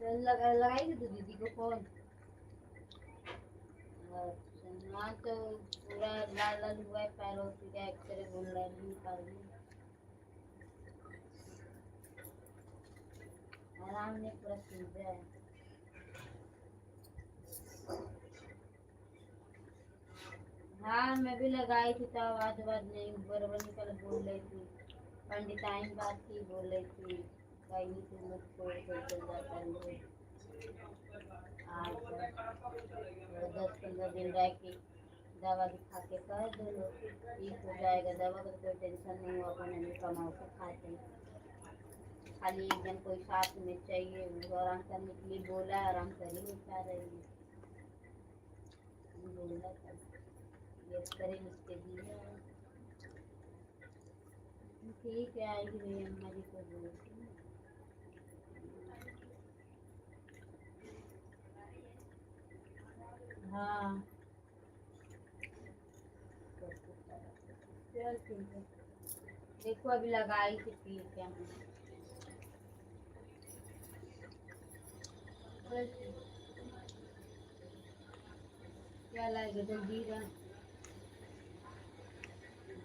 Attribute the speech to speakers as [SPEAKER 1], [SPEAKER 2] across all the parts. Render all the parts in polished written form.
[SPEAKER 1] लगाई थी तो दीदी को फोन। हाँ तो पूरा लाल लाल हुआ है पैरों से, क्या एक्सरे बोल रहा है निकाल दी। आराम ने पूरा सूझा है। हाँ मैं भी लगाई थी तो आवाज नहीं बराबर निकल बोल रही थी। पंडिताइन बात की बोल रही थी कहीं तुम मत छोड़ कर चल जाता है। आज 10-15 दिन रह के दवा दिखा के कह दो लोग ठीक हो जाएगा। दवा का कोई टेंशन नहीं हुआ, अपन हमें कमाओ के खाते हैं। खाली एक जन कोई साथ में चाहिए, वो आराम करने के लिए बोला, आराम कर ही नहीं पा रही बोला था ये करे लिखते दिए। ठीक है आएगी मेरी अम्मा जी को बोलती। हाँ चल ठीक है। देखो अभी लगाई थी ठीक है। क्या लाएगा जल्दी का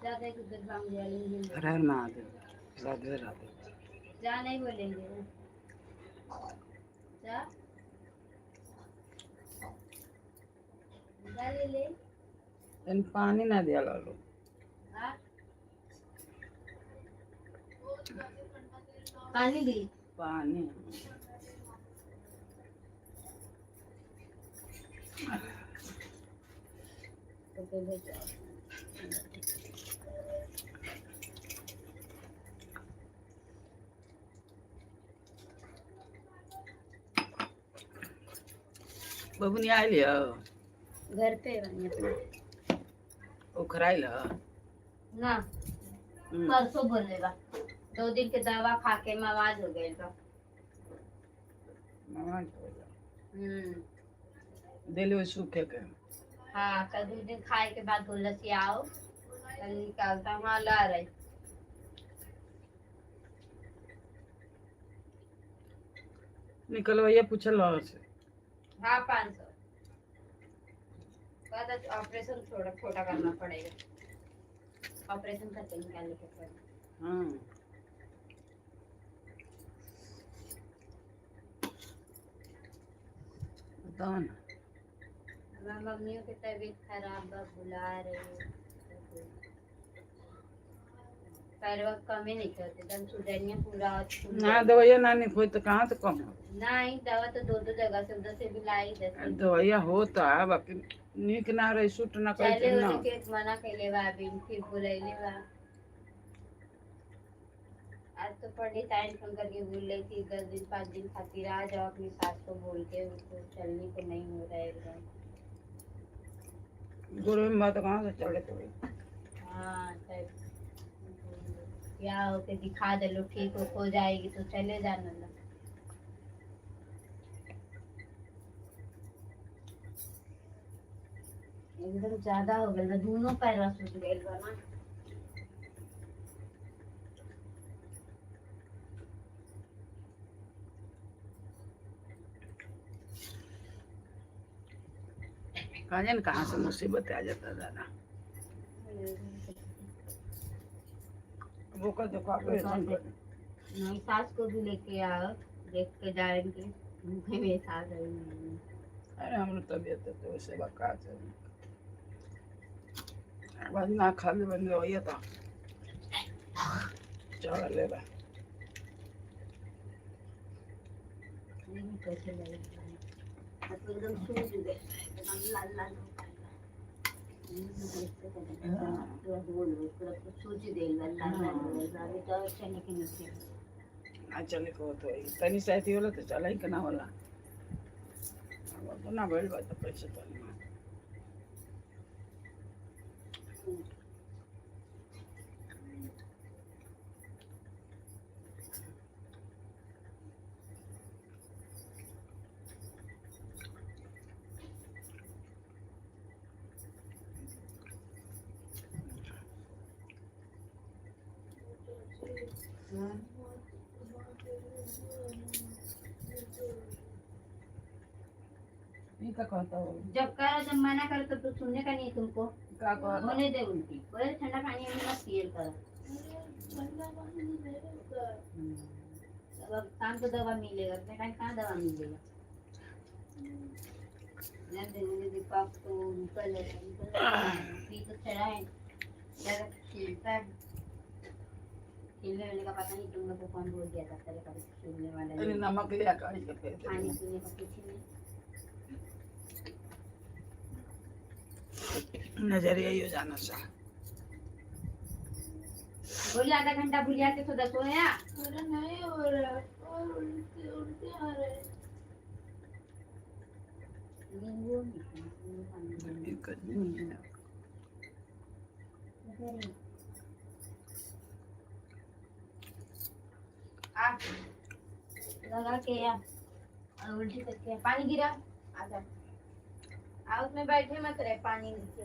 [SPEAKER 1] ज्यादा किधर भाग जाएंगे।
[SPEAKER 2] हर महादेव राधे राधे।
[SPEAKER 1] जा नहीं बोलेंगे जा जा ले ले
[SPEAKER 2] इन पानी ना दिया लो।
[SPEAKER 1] पानी दी
[SPEAKER 2] पानी बबुनी आइल
[SPEAKER 1] घर पे
[SPEAKER 2] उखराइल
[SPEAKER 1] ना परसों बोलेगा 2 दिन के दवा खा के आवाज हो गई तो
[SPEAKER 2] दिल सूखे के।
[SPEAKER 1] हाँ कल 2 दिन खाए के बाद बोला कि आओ कल निकालता हूँ ला रही।
[SPEAKER 2] निकलवाइए पूछल से।
[SPEAKER 1] हाँ 500 ऑपरेशन थोड़ा छोटा करना पड़ेगा। ऑपरेशन करके निकालने के पड़ेगा।
[SPEAKER 2] हाँ बताओ ना।
[SPEAKER 1] मम्मियों की तबीयत खराब बुला रही पैरवा कम ही नहीं करते एकदम सुजनिया पूरा
[SPEAKER 2] ना दवाइया ना नहीं कोई तो कहाँ से कम
[SPEAKER 1] नहीं दवा तो 2 जगह से उधर से भी लाई
[SPEAKER 2] दवाइया होता है बाकी नीक ना रही सूट ना
[SPEAKER 1] चले ना के मना कैले बा बिन फिर बुलैले बा। आज तो पंडित आइन फोन करके बोल रही थी 10 दिन 5 दिन खातिर आ जाओ अपनी सास को बोल के, उसको चलने को नहीं हो रहा है एकदम।
[SPEAKER 2] गुरु में बात कहाँ से चले तो
[SPEAKER 1] हाँ क्या हो के दिखा दे लो ठीक हो जाएगी तो चले जाना ना। एकदम ज्यादा हो गया दोनों पैर सूज गए ना।
[SPEAKER 2] कहाँ से मुसीबत आ जाता दादा। वो का देखो
[SPEAKER 1] नहीं सास को भी लेके आओ देख के जाएंगे भूखे में सास आई नहीं।
[SPEAKER 2] अरे हम तबियत तो वैसे बका बाद ना खा ले बन गया था चल ले बा
[SPEAKER 1] कैसे लगे तो एकदम सूज गए एकदम लाल लाल
[SPEAKER 2] चले को तो तनी साथी होला तो चला ही कना होला ना बैठ बात पैसे तो ये क्या कहता हो
[SPEAKER 1] जब करो जब मना करो तो सुनने का नहीं है तुमको।
[SPEAKER 2] क्या कहता
[SPEAKER 1] होने दे उल्टी, बोले ठंडा पानी में मत पियल करो। अब काम तो दवा मिलेगा, अपने टाइम कहाँ दवा मिलेगा। मुझे दीपक तो निकल तो चढ़ा है, ज्यादा खेलता है। खेलने वाले का पता नहीं तुम लोग को कौन बोल दिया था, तेरे कभी खेलने वाला
[SPEAKER 2] है नमक लिया काढ़ी के फेंक दे।
[SPEAKER 1] खाने पीने का कुछ नहीं।
[SPEAKER 2] नजरिया ही हो जाना सा
[SPEAKER 1] बोली आधा घंटा भूलिया के तो दसो या
[SPEAKER 3] मेरा नहीं हो रहा और उल्टे उल्टे आ रहे।
[SPEAKER 1] नींबू
[SPEAKER 2] दिक्कत नहीं है
[SPEAKER 1] लगा के या और उल्टी करके पानी गिरा आधा।
[SPEAKER 3] हाउस में बैठे मत रहे, पानी नीचे